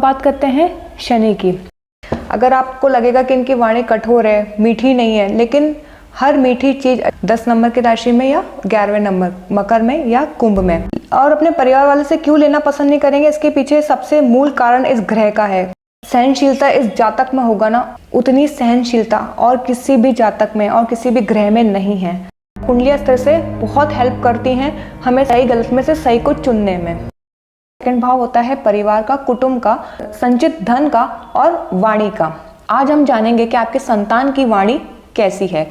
बात करते हैं शनि की। अगर आपको लगेगा कि इनकी वाणी कठोर है, मीठी नहीं है, लेकिन हर मीठी चीज 10 नंबर की राशि में या 11वें नंबर मकर में या कुंभ में, और अपने परिवार वाले से क्यों लेना पसंद नहीं करेंगे, इसके पीछे सबसे मूल कारण इस ग्रह का है। सहनशीलता इस जातक में होगा ना, उतनी सहनशीलता और किसी भी जातक में और किसी भी ग्रह में नहीं है। कुंडलियां इस तरह से बहुत हेल्प करती हैं हमें सही गलत में से सही को चुनने में। सेकंड भाव होता है परिवार का, कुटुंब का, संचित धन का और वाणी का। आज हम जानेंगे कि आपके संतान की वाणी कैसी है।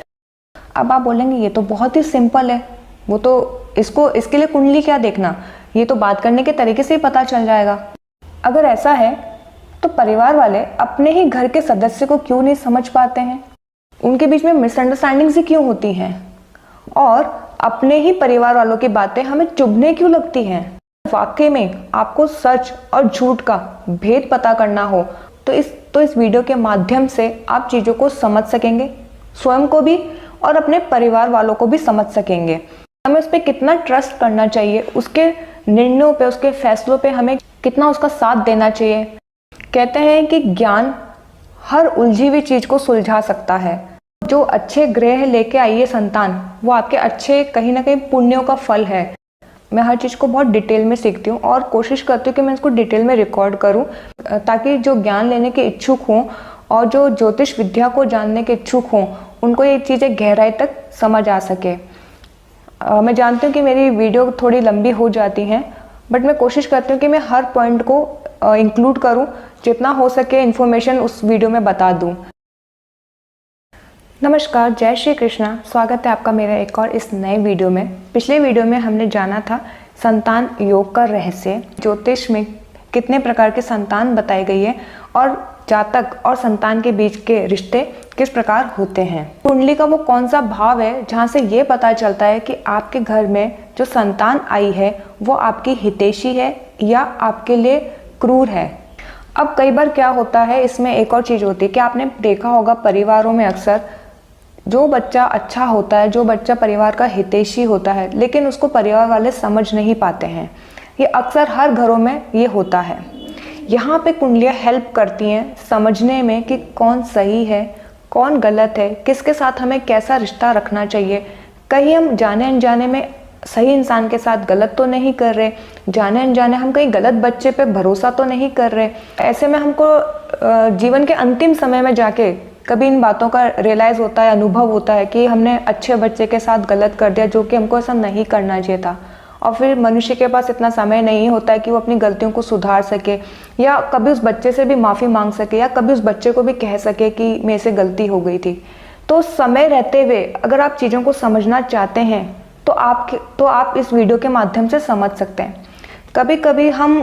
अब आप बोलेंगे ये तो बहुत ही सिंपल है, वो तो इसके लिए कुंडली क्या देखना, ये तो बात करने के तरीके से ही पता चल जाएगा। अगर ऐसा है तो परिवार वाले अपने ही घर के सदस्य को क्यों नहीं समझ पाते हैं, उनके बीच में मिसअंडरस्टैंडिंग्स ही क्यों होती हैं, और अपने ही परिवार वालों की बातें हमें चुभने क्यों लगती हैं। वाकई में आपको सच और झूठ का भेद पता करना हो तो इस वीडियो के माध्यम से आप चीज़ों को समझ सकेंगे, स्वयं को भी और अपने परिवार वालों को भी समझ सकेंगे। हमें उस पर कितना ट्रस्ट करना चाहिए, उसके निर्णयों पे, उसके फैसलों पे हमें कितना उसका साथ देना चाहिए। कहते हैं कि ज्ञान हर उलझी हुई चीज को सुलझा सकता है। जो अच्छे ग्रह लेके आई है संतान, वो आपके अच्छे कहीं ना कहीं पुण्यों का फल है। मैं हर चीज़ को बहुत डिटेल में सीखती हूँ और कोशिश करती हूँ कि मैं इसको डिटेल में रिकॉर्ड करूँ, ताकि जो ज्ञान लेने के इच्छुक हों और जो ज्योतिष विद्या को जानने के इच्छुक हों, उनको ये चीज़ें गहराई तक समझ आ सके। मैं जानती हूँ कि मेरी वीडियो थोड़ी लंबी हो जाती हैं, बट मैं कोशिश करती हूँ कि मैं हर पॉइंट को इंक्लूड करूँ, जितना हो सके इन्फॉर्मेशन उस वीडियो में बता दूँ। नमस्कार, जय श्री कृष्णा। स्वागत है आपका मेरा एक और इस नए वीडियो में। पिछले वीडियो में हमने जाना था संतान योग का रहस्य, ज्योतिष में कितने प्रकार के संतान बताई गई है और जातक और संतान के बीच के रिश्ते किस प्रकार होते हैं। कुंडली का वो कौन सा भाव है जहाँ से ये पता चलता है कि आपके घर में जो संतान आई है वो आपकी हितैषी है या आपके लिए क्रूर है। अब कई बार क्या होता है, इसमें एक और चीज़ होती है कि आपने देखा होगा परिवारों में अक्सर जो बच्चा अच्छा होता है, जो बच्चा परिवार का हितैषी होता है, लेकिन उसको परिवार वाले समझ नहीं पाते हैं। ये अक्सर हर घरों में ये होता है। यहाँ पे कुंडलियाँ हेल्प करती हैं समझने में कि कौन सही है, कौन गलत है, किसके साथ हमें कैसा रिश्ता रखना चाहिए। कहीं हम जाने अनजाने में सही इंसान के साथ गलत तो नहीं कर रहे, जाने अनजाने हम कहीं गलत बच्चे पे भरोसा तो नहीं कर रहे। ऐसे में हमको जीवन के अंतिम समय में जाके कभी इन बातों का रियलाइज़ होता है, अनुभव होता है कि हमने अच्छे बच्चे के साथ गलत कर दिया, जो कि हमको ऐसा नहीं करना चाहिए था। और फिर मनुष्य के पास इतना समय नहीं होता है कि वो अपनी गलतियों को सुधार सके, या कभी उस बच्चे से भी माफ़ी मांग सके, या कभी उस बच्चे को भी कह सके कि मेरे से गलती हो गई थी। तो समय रहते हुए अगर आप चीज़ों को समझना चाहते हैं तो आप इस वीडियो के माध्यम से समझ सकते हैं। कभी कभी हम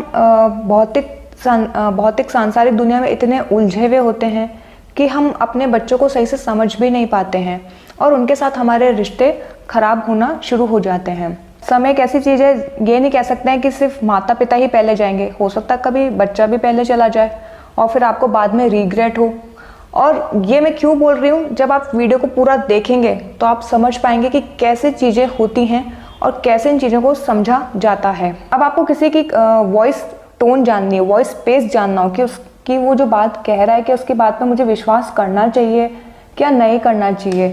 भौतिक सांसारिक दुनिया में इतने उलझे हुए होते हैं कि हम अपने बच्चों को सही से समझ भी नहीं पाते हैं और उनके साथ हमारे रिश्ते खराब होना शुरू हो जाते हैं। समय एक ऐसी चीज़ है, ये नहीं कह सकते हैं कि सिर्फ माता पिता ही पहले जाएंगे, हो सकता है कभी बच्चा भी पहले चला जाए और फिर आपको बाद में रिग्रेट हो। और ये मैं क्यों बोल रही हूँ, जब आप वीडियो को पूरा देखेंगे तो आप समझ पाएंगे कि कैसे चीज़ें होती हैं और कैसे इन चीज़ों को समझा जाता है। अब आपको किसी की वॉइस टोन जाननी है, वॉइस पेस जानना हो कि वो जो बात कह रहा है कि उसकी बात पर मुझे विश्वास करना चाहिए क्या नहीं करना चाहिए,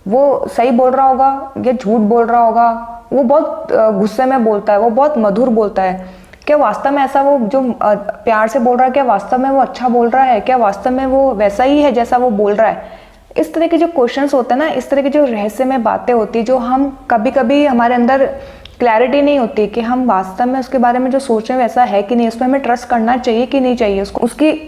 वो सही बोल रहा होगा या झूठ बोल रहा होगा, वो बहुत गुस्से में बोलता है, वो बहुत मधुर बोलता है, क्या वास्तव में ऐसा वो जो प्यार से बोल रहा है, क्या वास्तव में वो अच्छा बोल रहा है, क्या वास्तव में वो वैसा ही है जैसा वो बोल रहा है। इस तरह के जो क्वेश्चंस होते हैं ना, इस तरह की जो रहस्यमय बातें होती है, जो हम कभी कभी हमारे अंदर क्लैरिटी नहीं होती कि हम वास्तव में उसके बारे में जो सोच रहे हैं वैसा है कि नहीं, उस पर हमें ट्रस्ट करना चाहिए कि नहीं चाहिए,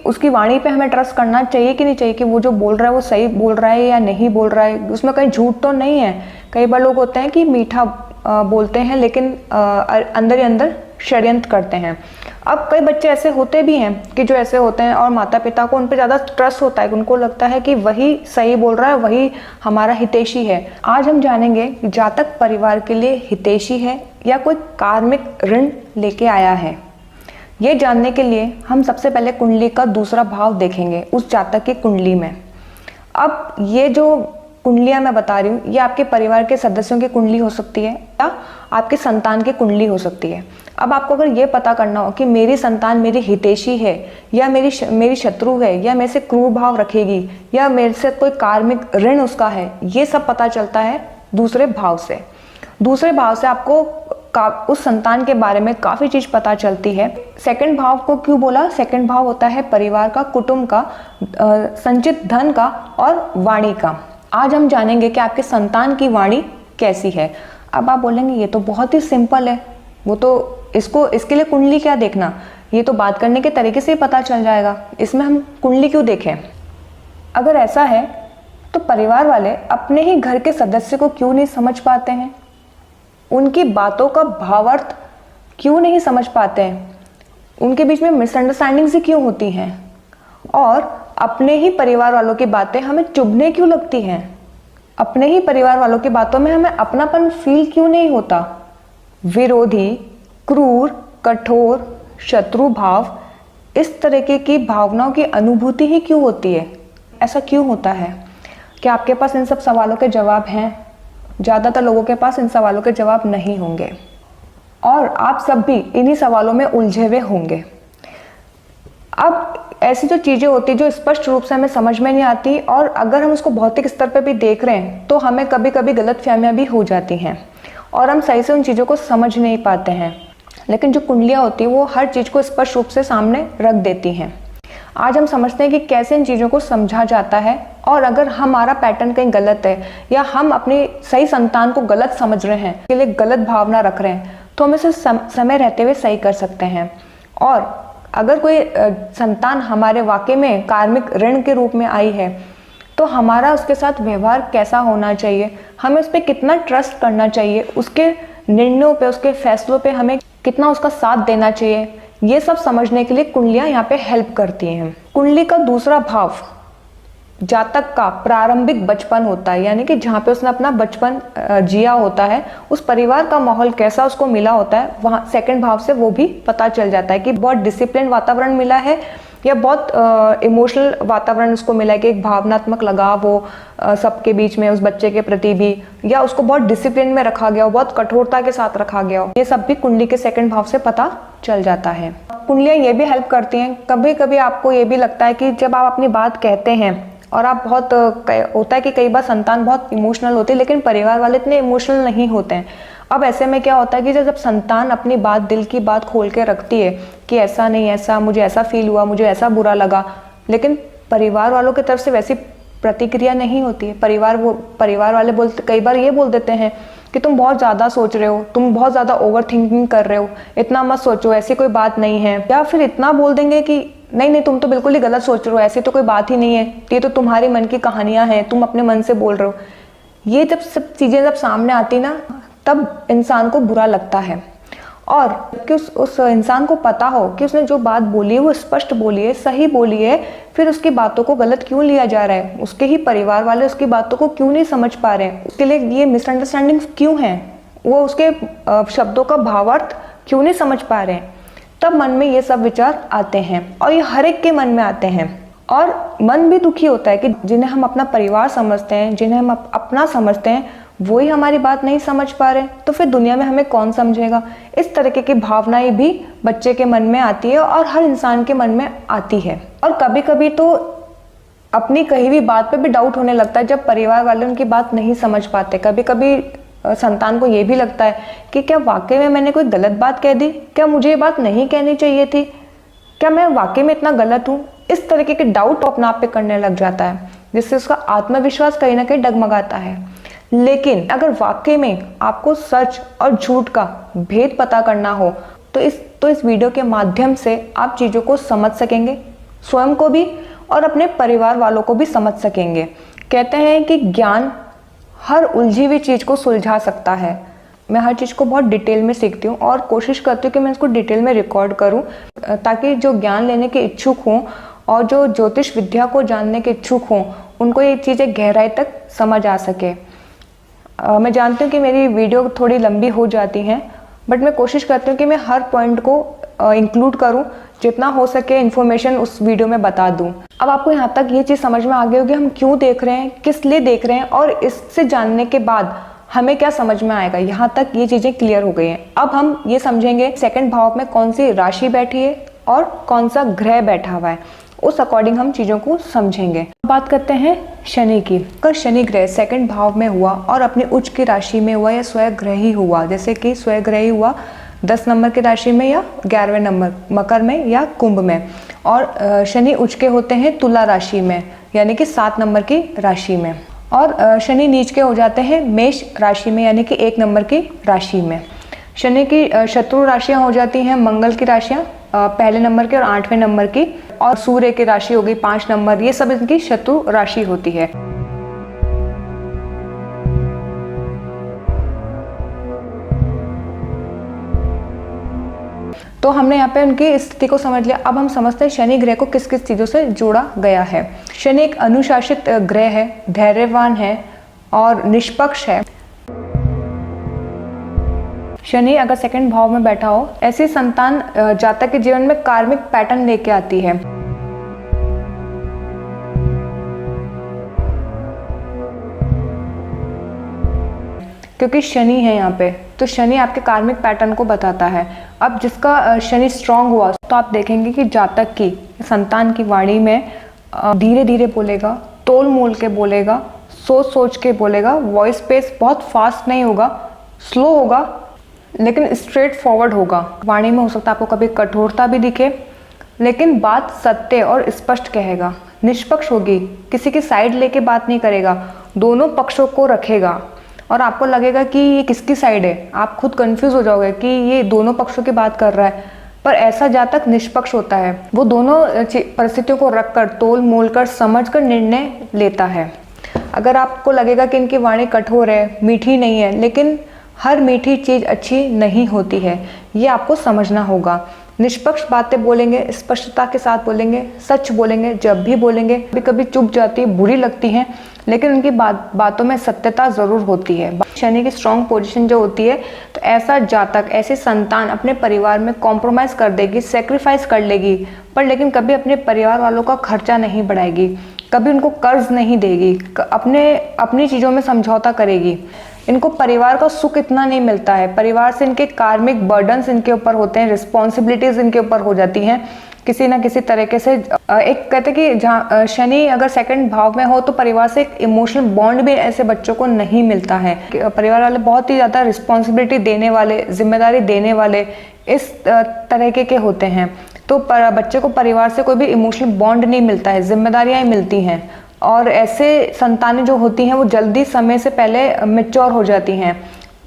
उसकी वाणी पे हमें ट्रस्ट करना चाहिए कि नहीं चाहिए, कि वो जो बोल रहा है वो सही बोल रहा है या नहीं बोल रहा है, उसमें कहीं झूठ तो नहीं है। कई बार लोग होते हैं कि मीठा बोलते हैं लेकिन अंदर ही अंदर षड्यंत्र करते हैं। अब कई बच्चे ऐसे होते भी हैं कि जो ऐसे होते हैं और माता पिता को उन पर ज़्यादा ट्रस्ट होता है, उनको लगता है कि वही सही बोल रहा है, वही हमारा हितैषी है। आज हम जानेंगे कि जातक परिवार के लिए हितैषी है या कोई कार्मिक ऋण लेके आया है। ये जानने के लिए हम सबसे पहले कुंडली का दूसरा भाव देखेंगे उस जातक की कुंडली में। अब ये जो कुंडलियां मैं बता रही हूँ, ये आपके परिवार के सदस्यों की कुंडली हो सकती है या आपके संतान की कुंडली हो सकती है। अब आपको अगर ये पता करना हो कि मेरी संतान मेरी हितैषी है या मेरी शत्रु है, या मेरे से क्रूर भाव रखेगी, या मेरे से कोई कार्मिक ऋण उसका है, ये सब पता चलता है दूसरे भाव से। दूसरे भाव से आपको उस संतान के बारे में काफ़ी चीज़ पता चलती है। सेकंड भाव को क्यों बोला? सेकंड भाव होता है परिवार का, कुटुंब का, संचित धन का और वाणी का। आज हम जानेंगे कि आपके संतान की वाणी कैसी है। अब आप बोलेंगे ये तो बहुत ही सिंपल है, वो तो इसके लिए कुंडली क्या देखना, ये तो बात करने के तरीके से ही पता चल जाएगा, इसमें हम कुंडली क्यों देखें? अगर ऐसा है तो परिवार वाले अपने ही घर के सदस्य को क्यों नहीं समझ पाते हैं? उनकी बातों का भावार्थ क्यों नहीं समझ पाते हैं? उनके बीच में मिसअंडरस्टैंडिंग्स ही क्यों होती हैं? और अपने ही परिवार वालों की बातें हमें चुभने क्यों लगती हैं? अपने ही परिवार वालों की बातों में हमें अपनापन फील क्यों नहीं होता? विरोधी, क्रूर, कठोर, शत्रु भाव, इस तरीके की भावनाओं की अनुभूति ही क्यों होती है? ऐसा क्यों होता है? क्या आपके पास इन सब सवालों के जवाब हैं? ज़्यादातर लोगों के पास इन सवालों के जवाब नहीं होंगे और आप सब भी इन्हीं सवालों में उलझे हुए होंगे। अब ऐसी जो चीज़ें होती है जो स्पष्ट रूप से हमें समझ में नहीं आती, और अगर हम उसको भौतिक स्तर पर भी देख रहे हैं तो हमें कभी कभी गलतफहमियां भी हो जाती हैं और हम सही से उन चीज़ों को समझ नहीं पाते हैं। लेकिन जो कुंडलियाँ होती हैं वो हर चीज़ को स्पष्ट रूप से सामने रख देती हैं। आज हम समझते हैं कि कैसे इन चीज़ों को समझा जाता है, और अगर हमारा पैटर्न कहीं गलत है या हम अपनी सही संतान को गलत समझ रहे हैं, के लिए गलत भावना रख रहे हैं, तो हम इसे समय रहते हुए सही कर सकते हैं। और अगर कोई संतान हमारे वाकई में कार्मिक ऋण के रूप में आई है तो हमारा उसके साथ व्यवहार कैसा होना चाहिए, हमें उस पर कितना ट्रस्ट करना चाहिए, उसके निर्णयों पे, उसके फैसलों पे हमें कितना उसका साथ देना चाहिए, ये सब समझने के लिए कुंडलियां यहाँ पे हेल्प करती हैं। कुंडली का दूसरा भाव जातक का प्रारंभिक बचपन होता है, यानी कि जहाँ पे उसने अपना बचपन जिया होता है, उस परिवार का माहौल कैसा उसको मिला होता है, वहाँ सेकंड भाव से वो भी पता चल जाता है कि बहुत डिसिप्लिन वातावरण मिला है या बहुत इमोशनल वातावरण उसको मिला है, कि एक भावनात्मक लगाव हो सबके बीच में उस बच्चे के प्रति भी, या उसको बहुत डिसिप्लिन में रखा गया हो, बहुत कठोरता के साथ रखा गया हो, ये सब भी कुंडली के सेकंड भाव से पता चल जाता है। कुंडलियाँ ये भी हेल्प करती हैं, कभी कभी आपको ये भी लगता है कि जब आप अपनी बात कहते हैं और आप बहुत होता है कि कई बार संतान बहुत इमोशनल होती है लेकिन परिवार वाले इतने इमोशनल नहीं होते हैं। अब ऐसे में क्या होता है कि जब संतान अपनी बात, दिल की बात खोल के रखती है कि ऐसा नहीं, ऐसा मुझे ऐसा फील हुआ, मुझे ऐसा बुरा लगा, लेकिन परिवार वालों की तरफ से वैसी प्रतिक्रिया नहीं होती है। परिवार वाले कई बार ये बोल देते हैं कि तुम बहुत ज़्यादा सोच रहे हो, तुम बहुत ज़्यादा ओवर थिंकिंग कर रहे हो, इतना मत सोचो, ऐसी कोई बात नहीं है। या फिर इतना बोल देंगे कि नहीं तुम तो बिल्कुल ही गलत सोच रहे हो, ऐसी तो कोई बात ही नहीं है, ये तो तुम्हारी मन की कहानियां हैं, तुम अपने मन से बोल रहे हो। ये जब सब चीज़ें जब सामने आती ना, तब इंसान को बुरा लगता है। और कि उस इंसान को पता हो कि उसने जो बात बोली है वो स्पष्ट बोली है, सही बोली है, फिर उसकी बातों को गलत क्यों लिया जा रहा है, उसके ही परिवार वाले उसकी बातों को क्यों नहीं समझ पा रहे हैं, उसके लिए ये मिसअंडरस्टैंडिंग क्यों है, वो उसके शब्दों का भावार्थ क्यों नहीं समझ पा रहे हैं, तब मन में ये सब विचार आते हैं। और ये हर एक के मन में आते हैं, और मन भी दुखी होता है कि जिन्हें हम अपना परिवार समझते हैं, जिन्हें हम अपना समझते हैं, वो ही हमारी बात नहीं समझ पा रहे, तो फिर दुनिया में हमें कौन समझेगा। इस तरीके की भावनाएं भी बच्चे के मन में आती है और हर इंसान के मन में आती है। और कभी कभी तो अपनी कही हुई बात पे भी डाउट होने लगता है जब परिवार वाले उनकी बात नहीं समझ पाते। कभी कभी संतान को ये भी लगता है कि क्या वाकई में मैंने कोई गलत बात कह दी, क्या मुझे ये बात नहीं कहनी चाहिए थी, क्या मैं वाकई में इतना गलत हूँ। इस तरीके के डाउट अपने आप पे करने लग जाता है, जिससे उसका आत्मविश्वास कहीं ना कहीं डगमगाता है। लेकिन अगर वाकई में आपको सच और झूठ का भेद पता करना हो तो इस वीडियो के माध्यम से आप चीज़ों को समझ सकेंगे, स्वयं को भी और अपने परिवार वालों को भी समझ सकेंगे। कहते हैं कि ज्ञान हर उलझी हुई चीज़ को सुलझा सकता है। मैं हर चीज़ को बहुत डिटेल में सीखती हूँ और कोशिश करती हूँ कि मैं इसको डिटेल में रिकॉर्ड करूँ, ताकि जो ज्ञान लेने के इच्छुक हों और जो ज्योतिष विद्या को जानने के इच्छुक हों, उनको ये चीज़ें गहराई तक समझ आ सके। मैं जानती हूँ कि मेरी वीडियो थोड़ी लंबी हो जाती हैं, बट मैं कोशिश करती हूँ कि मैं हर पॉइंट को इंक्लूड करूँ, जितना हो सके इन्फॉर्मेशन उस वीडियो में बता दूं। अब आपको यहाँ तक ये चीज़ समझ में आ गई होगी हम क्यों देख रहे हैं, किस लिए देख रहे हैं, और इससे जानने के बाद हमें क्या समझ में आएगा। यहाँ तक ये चीज़ें क्लियर हो गई हैं। अब हम ये समझेंगे सेकंड भाव में कौन सी राशि बैठी है और कौन सा ग्रह बैठा हुआ है, उस अकॉर्डिंग हम चीज़ों को समझेंगे। बात करते हैं शनि की। अगर शनि ग्रह सेकंड भाव में हुआ और अपनी उच्च की राशि में हुआ या स्वग्रही हुआ, जैसे कि स्वग्रही हुआ 10 नंबर की राशि में या 11वें नंबर मकर में या कुंभ में, और शनि उच्च के होते हैं तुला राशि में यानी कि 7 नंबर की राशि में, और शनि नीच के हो जाते हैं मेष राशि में यानी कि 1 नंबर की राशि में। शनि की शत्रु राशियां हो जाती हैं मंगल की राशियां पहले नंबर की और 8वें नंबर की, और सूर्य की राशि हो गई 5 नंबर, ये सब इनकी शत्रु राशि होती है। तो हमने यहाँ पे उनकी स्थिति को समझ लिया। अब हम समझते हैं शनि ग्रह को किस किस चीज़ों से जोड़ा गया है। शनि एक अनुशासित ग्रह है, धैर्यवान है और निष्पक्ष है। शनि अगर सेकंड भाव में बैठा हो, ऐसी संतान जातक के जीवन में कार्मिक पैटर्न लेके आती है। क्योंकि शनि है यहाँ पे, तो शनि आपके कार्मिक पैटर्न को बताता है। अब जिसका शनि स्ट्रांग हुआ तो आप देखेंगे कि जातक की संतान की वाणी में धीरे धीरे बोलेगा, तोल मोल के बोलेगा, सोच सोच के बोलेगा, वॉइस पेस बहुत फास्ट नहीं होगा, स्लो होगा, लेकिन स्ट्रेट फॉरवर्ड होगा। वाणी में हो सकता है आपको कभी कठोरता भी दिखे, लेकिन बात सत्य और स्पष्ट कहेगा। निष्पक्ष होगी, किसी की साइड लेके बात नहीं करेगा, दोनों पक्षों को रखेगा, और आपको लगेगा कि ये किसकी साइड है, आप खुद कंफ्यूज हो जाओगे कि ये दोनों पक्षों की बात कर रहा है। पर ऐसा जातक निष्पक्ष होता है, वो दोनों परिस्थितियों को रखकर तोल मोल कर समझ कर निर्णय लेता है। अगर आपको लगेगा कि इनकी वाणी कठोर है, मीठी नहीं है, लेकिन हर मीठी चीज़ अच्छी नहीं होती है, ये आपको समझना होगा। निष्पक्ष बातें बोलेंगे, स्पष्टता के साथ बोलेंगे, सच बोलेंगे, जब भी बोलेंगे कभी कभी चुप जाती है, बुरी लगती हैं, लेकिन उनकी बातों में सत्यता ज़रूर होती है। शनि की स्ट्रॉन्ग पोजीशन जो होती है, तो ऐसा जातक, ऐसी संतान अपने परिवार में कॉम्प्रोमाइज़ कर देगी, सेक्रीफाइस कर लेगी, पर लेकिन कभी अपने परिवार वालों का खर्चा नहीं बढ़ाएगी, कभी उनको कर्ज नहीं देगी, अपनी चीज़ों में समझौता करेगी। इनको परिवार का सुख इतना नहीं मिलता है, परिवार से इनके कार्मिक बर्डन्स इनके ऊपर होते हैं, रिस्पॉन्सिबिलिटीज इनके ऊपर हो जाती हैं किसी ना किसी तरीके से। एक कहते हैं कि जहाँ शनि अगर सेकंड भाव में हो तो परिवार से एक इमोशनल बॉन्ड भी ऐसे बच्चों को नहीं मिलता है। परिवार वाले बहुत ही ज़्यादा रिस्पॉन्सिबिलिटी देने वाले, जिम्मेदारी देने वाले इस तरीके के होते हैं, तो बच्चे को परिवार से कोई भी इमोशनल बॉन्ड नहीं मिलता है, जिम्मेदारियाँ ही मिलती हैं। और ऐसे संतानें जो होती हैं वो जल्दी समय से पहले मैच्योर हो जाती हैं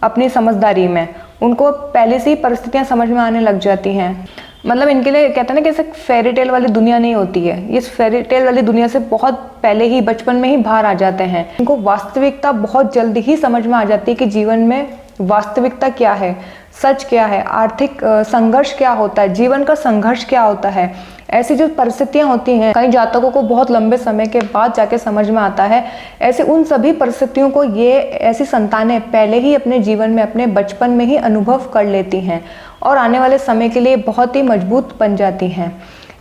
अपनी समझदारी में, उनको पहले से ही परिस्थितियां समझ में आने लग जाती हैं। मतलब इनके लिए कहते हैं ना कि फेरी टेल वाली दुनिया नहीं होती है, ये फेरी टेल वाली दुनिया से बहुत पहले ही बचपन में ही बाहर आ जाते हैं। इनको वास्तविकता बहुत जल्दी ही समझ में आ जाती है कि जीवन में वास्तविकता क्या है, सच क्या है, आर्थिक संघर्ष क्या होता है, जीवन का संघर्ष क्या होता है। ऐसी जो परिस्थितियां होती हैं कई जातकों को बहुत लंबे समय के बाद जाके समझ में आता है। ऐसे उन सभी परिस्थितियों को ये ऐसी संतानें पहले ही अपने जीवन में, अपने बचपन में ही अनुभव कर लेती हैं और आने वाले समय के लिए बहुत ही मजबूत बन जाती हैं।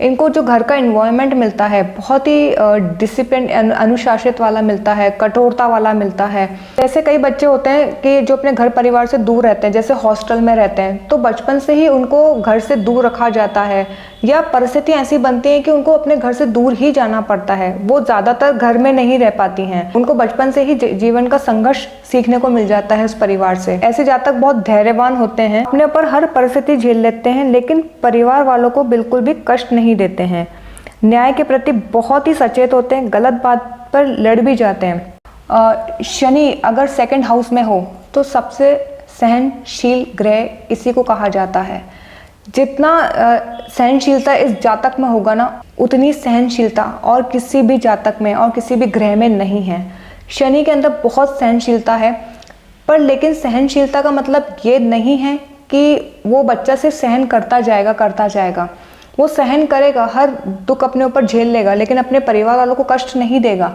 इनको जो घर का इन्वायरमेंट मिलता है बहुत ही डिसिप्लिन, अनुशासित वाला मिलता है, कठोरता वाला मिलता है। ऐसे कई बच्चे होते हैं कि जो अपने घर परिवार से दूर रहते हैं, जैसे हॉस्टल में रहते हैं, तो बचपन से ही उनको घर से दूर रखा जाता है, या परिस्थितियाँ ऐसी बनती हैं कि उनको अपने घर से दूर ही जाना पड़ता है, वो ज़्यादातर घर में नहीं रह पाती हैं। उनको बचपन से ही जीवन का संघर्ष सीखने को मिल जाता है उस परिवार से। ऐसे जातक बहुत धैर्यवान होते हैं, अपने ऊपर हर परिस्थिति झेल लेते हैं, लेकिन परिवार वालों को बिल्कुल भी कष्ट नहीं देते हैं। न्याय के प्रति बहुत ही सचेत होते हैं, गलत बात पर लड़ भी जाते हैं। शनि अगर सेकंड हाउस में हो तो सबसे सहनशील ग्रह इसी को कहा जाता है। जितना सहनशीलता इस जातक में होगा ना, उतनी सहनशीलता और किसी भी जातक में और किसी भी ग्रह में नहीं है। शनि के अंदर बहुत सहनशीलता है, पर लेकिन सहनशीलता का मतलब ये नहीं है कि वो बच्चा सिर्फ सहन करता जाएगा। वो सहन करेगा, हर दुख अपने ऊपर झेल लेगा, लेकिन अपने परिवार वालों को कष्ट नहीं देगा।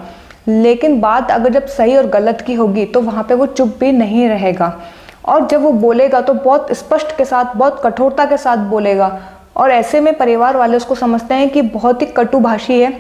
लेकिन बात अगर जब सही और गलत की होगी तो वहाँ पे वो चुप भी नहीं रहेगा, और जब वो बोलेगा तो बहुत स्पष्ट के साथ, बहुत कठोरता के साथ बोलेगा। और ऐसे में परिवार वाले उसको समझते हैं कि बहुत ही कटुभाषी है,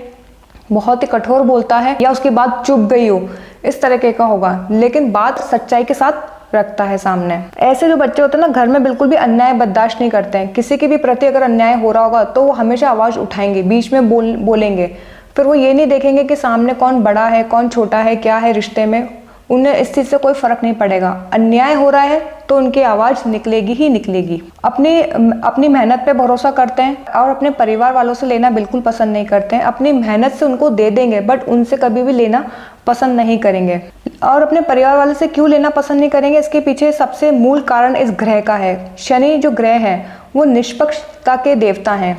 बहुत ही कठोर बोलता है, या उसकी बात चुप गई हो, इस तरीके का होगा, लेकिन बात सच्चाई के साथ रखता है सामने। ऐसे जो बच्चे होते हैं ना, घर में बिल्कुल भी अन्याय बर्दाश्त नहीं करते हैं। किसी के भी प्रति अगर अन्याय हो रहा होगा तो वो हमेशा आवाज़ उठाएंगे, बीच में बोलेंगे। फिर वो ये नहीं देखेंगे कि सामने कौन बड़ा है, कौन छोटा है, क्या है रिश्ते में, उन्हें इस चीज़ से कोई फर्क नहीं पड़ेगा। अन्याय हो रहा है तो उनकी आवाज़ निकलेगी ही निकलेगी। अपनी मेहनत पे भरोसा करते हैं और अपने परिवार वालों से लेना बिल्कुल पसंद नहीं करते हैं। अपनी मेहनत से उनको दे देंगे बट उनसे कभी भी लेना पसंद नहीं करेंगे। और अपने परिवार वालों से क्यों लेना पसंद नहीं करेंगे, इसके पीछे सबसे मूल कारण इस ग्रह का है। शनि जो ग्रह है वो निष्पक्षता के देवता हैं।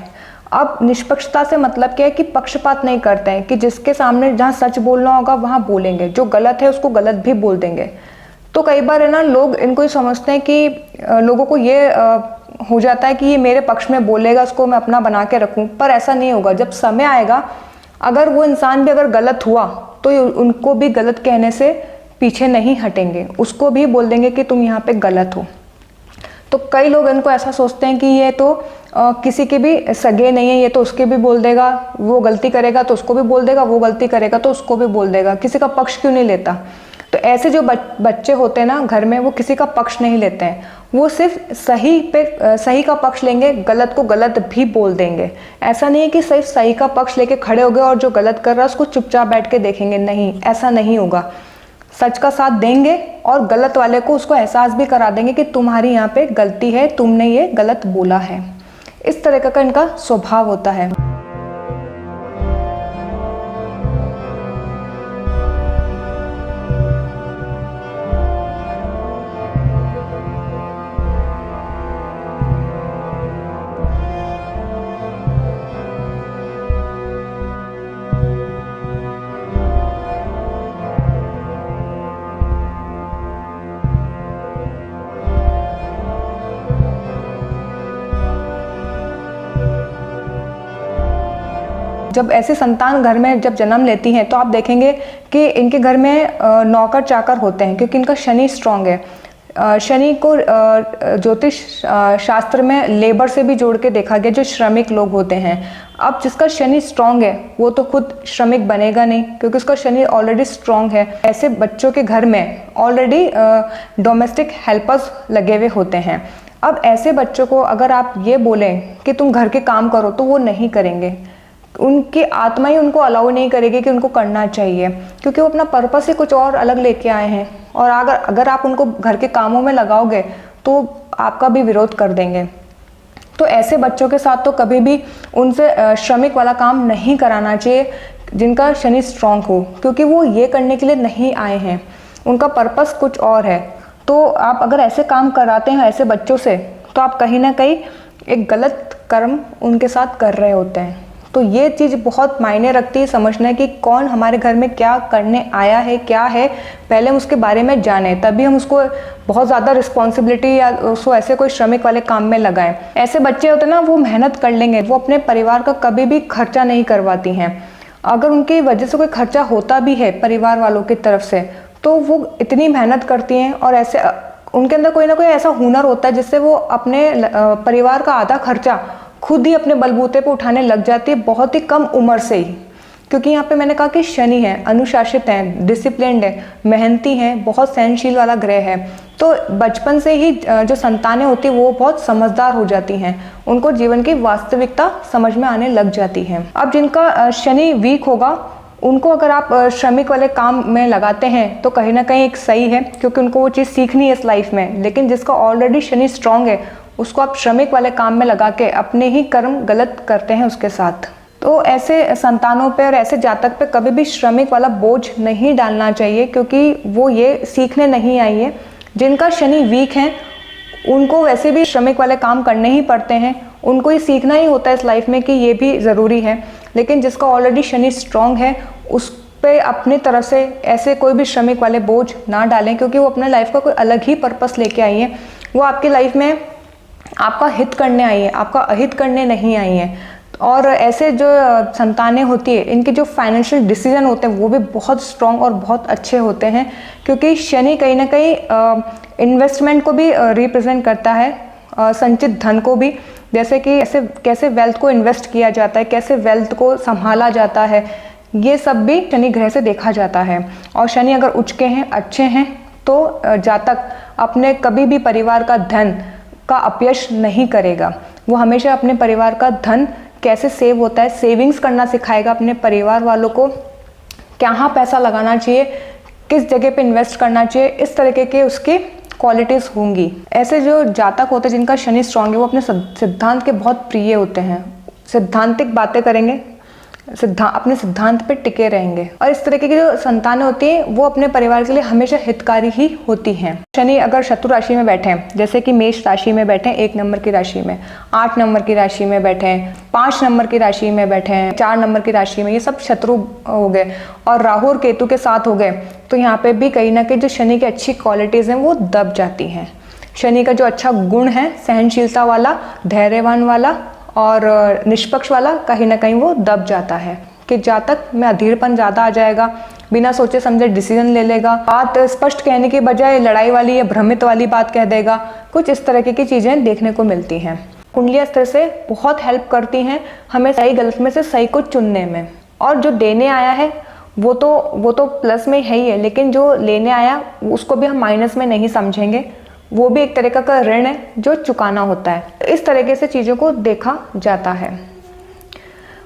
अब निष्पक्षता से मतलब क्या है कि पक्षपात नहीं करते हैं, कि जिसके सामने जहाँ सच बोलना होगा वहाँ बोलेंगे, जो गलत है उसको गलत भी बोल देंगे। तो कई बार है ना, लोग इनको ही समझते हैं कि लोगों को ये हो जाता है कि ये मेरे पक्ष में बोलेगा, उसको मैं अपना बना के रखूं, पर ऐसा नहीं होगा। जब समय आएगा, अगर वो इंसान भी अगर गलत हुआ तो उनको भी गलत कहने से पीछे नहीं हटेंगे, उसको भी बोल देंगे कि तुम यहाँ पे गलत हो। तो कई लोग इनको ऐसा सोचते हैं कि ये तो किसी के भी सगे नहीं है, ये तो उसके भी बोल देगा, वो गलती करेगा तो उसको भी बोल देगा, वो गलती करेगा तो उसको भी बोल देगा, किसी का पक्ष क्यों नहीं लेता। तो ऐसे जो बच्चे होते हैं ना घर में, वो किसी का पक्ष नहीं लेते हैं, वो सिर्फ सही का पक्ष लेंगे, गलत को गलत भी बोल देंगे। ऐसा नहीं है कि सिर्फ सही का पक्ष लेके खड़े हो गए और जो गलत कर रहा है उसको चुपचाप बैठ के देखेंगे, नहीं, ऐसा नहीं होगा। सच का साथ देंगे और गलत वाले को उसको एहसास भी करा देंगे कि तुम्हारी यहाँ पे गलती है, तुमने ये गलत बोला है। इस तरह का इनका स्वभाव होता है। जब ऐसे संतान घर में जब जन्म लेती हैं तो आप देखेंगे कि इनके घर में नौकर चाकर होते हैं, क्योंकि इनका शनि स्ट्रांग है। शनि को ज्योतिष शास्त्र में लेबर से भी जोड़ के देखा गया, जो श्रमिक लोग होते हैं। अब जिसका शनि स्ट्रांग है वो तो खुद श्रमिक बनेगा नहीं, क्योंकि उसका शनि ऑलरेडी स्ट्रांग है। ऐसे बच्चों के घर में ऑलरेडी डोमेस्टिक हेल्पर्स लगे हुए होते हैं। अब ऐसे बच्चों को अगर आप ये बोलें कि तुम घर के काम करो तो वो नहीं करेंगे, उनकी आत्मा ही उनको अलाउ नहीं करेगी कि उनको करना चाहिए, क्योंकि वो अपना पर्पस ही कुछ और अलग लेके आए हैं। और अगर आप उनको घर के कामों में लगाओगे तो आपका भी विरोध कर देंगे। तो ऐसे बच्चों के साथ तो कभी भी उनसे श्रमिक वाला काम नहीं कराना चाहिए जिनका शनि स्ट्रांग हो, क्योंकि वो ये करने के लिए नहीं आए हैं, उनका पर्पस कुछ और है। तो आप अगर ऐसे काम कराते हैं ऐसे बच्चों से तो आप कहीं ना कहीं एक गलत कर्म उनके साथ कर रहे होते हैं। तो ये चीज़ बहुत मायने रखती है, समझना है कि कौन हमारे घर में क्या करने आया है, क्या है, पहले हम उसके बारे में जानें, तभी हम उसको बहुत ज़्यादा रिस्पॉन्सिबिलिटी या उसको ऐसे कोई श्रमिक वाले काम में लगाएं। ऐसे बच्चे होते हैं ना, वो मेहनत कर लेंगे, वो अपने परिवार का कभी भी खर्चा नहीं करवाती हैं। अगर उनकी वजह से कोई खर्चा होता भी है परिवार वालों की तरफ से, तो वो इतनी मेहनत करती हैं और ऐसे उनके अंदर कोई ना कोई ऐसा हुनर होता है जिससे वो अपने परिवार का आधा खर्चा खुद ही अपने बलबूते पे उठाने लग जाती है, बहुत ही कम उम्र से ही। क्योंकि यहाँ पे मैंने कहा कि शनि है, अनुशासित है, डिसिप्लिन्ड है, मेहनती है, बहुत सहनशील वाला ग्रह है। तो बचपन से ही जो संतानें होती है वो बहुत समझदार हो जाती हैं, उनको जीवन की वास्तविकता समझ में आने लग जाती है। अब जिनका शनि वीक होगा उनको अगर आप श्रमिक वाले काम में लगाते हैं तो कहीं ना कहीं एक सही है, क्योंकि उनको वो चीज़ सीखनी है इस लाइफ में। लेकिन जिसका ऑलरेडी शनि स्ट्रांग है उसको आप श्रमिक वाले काम में लगा के अपने ही कर्म गलत करते हैं उसके साथ। तो ऐसे संतानों पे और ऐसे जातक पे कभी भी श्रमिक वाला बोझ नहीं डालना चाहिए, क्योंकि वो ये सीखने नहीं आई है। जिनका शनि वीक है उनको वैसे भी श्रमिक वाले काम करने ही पड़ते हैं, उनको ये सीखना ही होता है इस लाइफ में कि ये भी ज़रूरी है। लेकिन जिसका ऑलरेडी शनि स्ट्रांग है उस पे अपनी तरफ से ऐसे कोई भी श्रमिक वाले बोझ ना डालें, क्योंकि वो अपने लाइफ का कोई अलग ही पर्पस लेके आई है। वो आपकी लाइफ में आपका हित करने आई है, आपका अहित करने नहीं आई है। और ऐसे जो संतानें होती है इनके जो फाइनेंशियल डिसीजन होते हैं वो भी बहुत स्ट्रॉन्ग और बहुत अच्छे होते हैं, क्योंकि शनि कहीं ना कहीं इन्वेस्टमेंट को भी रिप्रेजेंट करता है, संचित धन को भी। जैसे कि कैसे वेल्थ को इन्वेस्ट किया जाता है, कैसे वेल्थ को संभाला जाता है, ये सब भी शनि ग्रह से देखा जाता है। और शनि अगर उच्च के हैं, अच्छे हैं, तो जातक अपने कभी भी परिवार का धन का अपयश नहीं करेगा। वो हमेशा अपने परिवार का धन कैसे सेव होता है, सेविंग्स करना सिखाएगा अपने परिवार वालों को, कहाँ पैसा लगाना चाहिए, किस जगह पे इन्वेस्ट करना चाहिए, इस तरीके के उसकी क्वालिटीज़ होंगी। ऐसे जो जातक होते हैं जिनका शनि स्ट्रांग है, वो अपने सिद्धांत के बहुत प्रिय होते हैं, सिद्धांतिक बातें करेंगे, अपने सिद्धांत पे टिके रहेंगे। और इस तरीके की जो संतानें होती हैं वो अपने परिवार के लिए हमेशा हितकारी ही होती हैं। शनि अगर शत्रु राशि में बैठे हैं, जैसे कि मेष राशि में बैठे हैं 1 नंबर की राशि में, 8 नंबर की राशि में बैठे हैं, 5 नंबर की राशि में बैठे हैं, 4 नंबर की राशि में, ये सब शत्रु हो गए, और राहु और केतु के साथ हो गए, तो यहाँ पे भी कहीं ना कहीं जो शनि की अच्छी क्वालिटीज़ हैं वो दब जाती हैं। शनि का जो अच्छा गुण है, सहनशीलता वाला, धैर्यवान वाला और निष्पक्ष वाला, कहीं ना कहीं वो दब जाता है कि जातक में अधीरपन ज़्यादा आ जाएगा, बिना सोचे समझे डिसीजन ले लेगा, बात स्पष्ट कहने की बजाय लड़ाई वाली या भ्रमित वाली बात कह देगा, कुछ इस तरह की चीज़ें देखने को मिलती हैं। कुंडलियाँ इस तरह से बहुत हेल्प करती हैं हमें सही गलत में से सही को चुनने में। और जो देने आया है वो तो प्लस में है ही है, लेकिन जो लेने आया उसको भी हम माइनस में नहीं समझेंगे, वो भी एक तरीका का ऋण है जो चुकाना होता है। इस तरीके से चीज़ों को देखा जाता है।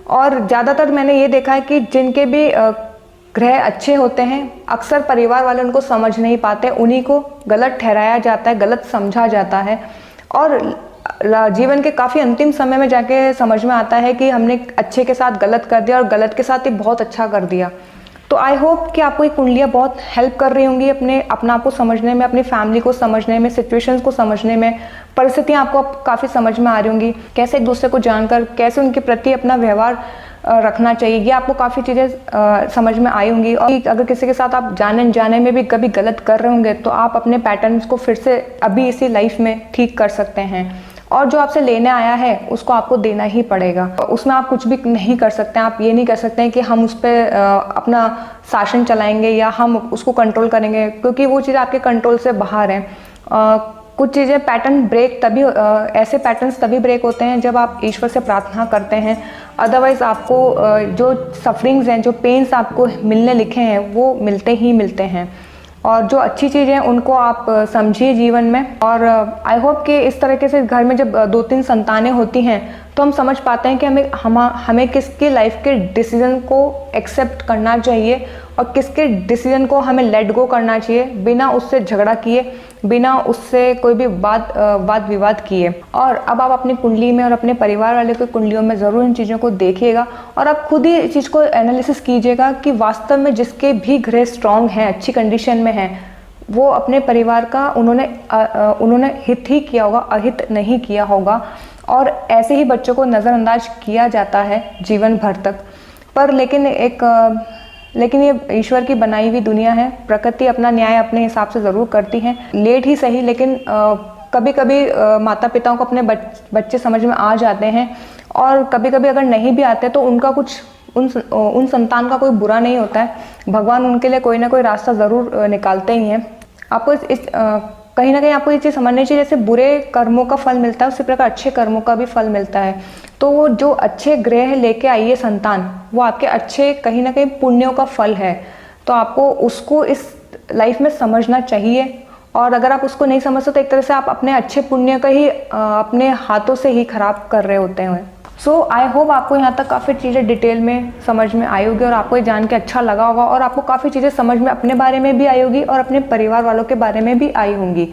और ज़्यादातर मैंने ये देखा है कि जिनके भी ग्रह अच्छे होते हैं, अक्सर परिवार वाले उनको समझ नहीं पाते, उन्हीं को गलत ठहराया जाता है, गलत समझा जाता है, और जीवन के काफ़ी अंतिम समय में जाके समझ में आता है कि हमने अच्छे के साथ गलत कर दिया और गलत के साथ ही बहुत अच्छा कर दिया। तो आई होप कि आपको ये कुंडलियाँ बहुत हेल्प कर रही होंगी अपना आप को समझने में, अपनी फैमिली को समझने में, सिचुएशंस को समझने में, परिस्थितियाँ आपको काफ़ी समझ में आ रही होंगी, कैसे एक दूसरे को जानकर कैसे उनके प्रति अपना व्यवहार रखना चाहिए, ये आपको काफ़ी चीज़ें समझ में आई होंगी। और अगर किसी के साथ आप जाने में भी कभी गलत कर रहे होंगे तो आप अपने पैटर्न्स को फिर से अभी इसी लाइफ में ठीक कर सकते हैं। और जो आपसे लेने आया है उसको आपको देना ही पड़ेगा, उसमें आप कुछ भी नहीं कर सकते हैं। आप ये नहीं कर सकते हैं कि हम उस पर अपना शासन चलाएंगे या हम उसको कंट्रोल करेंगे, क्योंकि वो चीज़ आपके कंट्रोल से बाहर है। कुछ चीज़ें पैटर्न ब्रेक तभी ऐसे पैटर्न्स तभी ब्रेक होते हैं जब आप ईश्वर से प्रार्थना करते हैं, अदरवाइज़ आपको जो सफरिंग्स हैं, जो पेन्स आपको मिलने लिखे हैं वो मिलते ही मिलते हैं। और जो अच्छी चीज़ें हैं उनको आप समझिए जीवन में। और आई होप कि इस तरीके से घर में जब 2-3 संतानें होती हैं तो हम समझ पाते हैं कि हमें किसके लाइफ के डिसीजन को एक्सेप्ट करना चाहिए और किसके डिसीजन को हमें लेट गो करना चाहिए, बिना उससे झगड़ा किए, बिना उससे कोई भी वाद विवाद किए। और अब आप अपनी कुंडली में और अपने परिवार वाले की कुंडलियों में ज़रूर इन चीज़ों को देखिएगा और आप खुद ही इस चीज़ को एनालिसिस कीजिएगा कि वास्तव में जिसके भी ग्रह स्ट्रॉन्ग हैं, अच्छी कंडीशन में हैं, वो अपने परिवार का उन्होंने हित ही किया होगा, अहित नहीं किया होगा। और ऐसे ही बच्चों को नज़रअंदाज किया जाता है जीवन भर तक। पर लेकिन ये ईश्वर की बनाई हुई दुनिया है, प्रकृति अपना न्याय अपने हिसाब से ज़रूर करती है, लेट ही सही, लेकिन कभी कभी माता पिताओं को अपने बच्चे समझ में आ जाते हैं। और कभी कभी अगर नहीं भी आते तो उनका कुछ उन संतान का कोई बुरा नहीं होता है, भगवान उनके लिए कोई ना कोई रास्ता ज़रूर निकालते ही हैं। आपको कहीं ना कहीं आपको ये चीज़ समझनी चाहिए, जैसे बुरे कर्मों का फल मिलता है उसी प्रकार अच्छे कर्मों का भी फल मिलता है। तो वो जो अच्छे ग्रह लेके आई है संतान, वो आपके अच्छे कहीं ना कहीं पुण्यों का फल है। तो आपको उसको इस लाइफ में समझना चाहिए। और अगर आप उसको नहीं समझते तो एक तरह से आप अपने अच्छे पुण्य का ही अपने हाथों से ही खराब कर रहे होते हैं। सो आई होप आपको यहाँ तक काफ़ी चीज़ें डिटेल में समझ में आई होगी और आपको ये जान के अच्छा लगा होगा और आपको काफ़ी चीज़ें समझ में अपने बारे में भी आई होगी और अपने परिवार वालों के बारे में भी आई होंगी।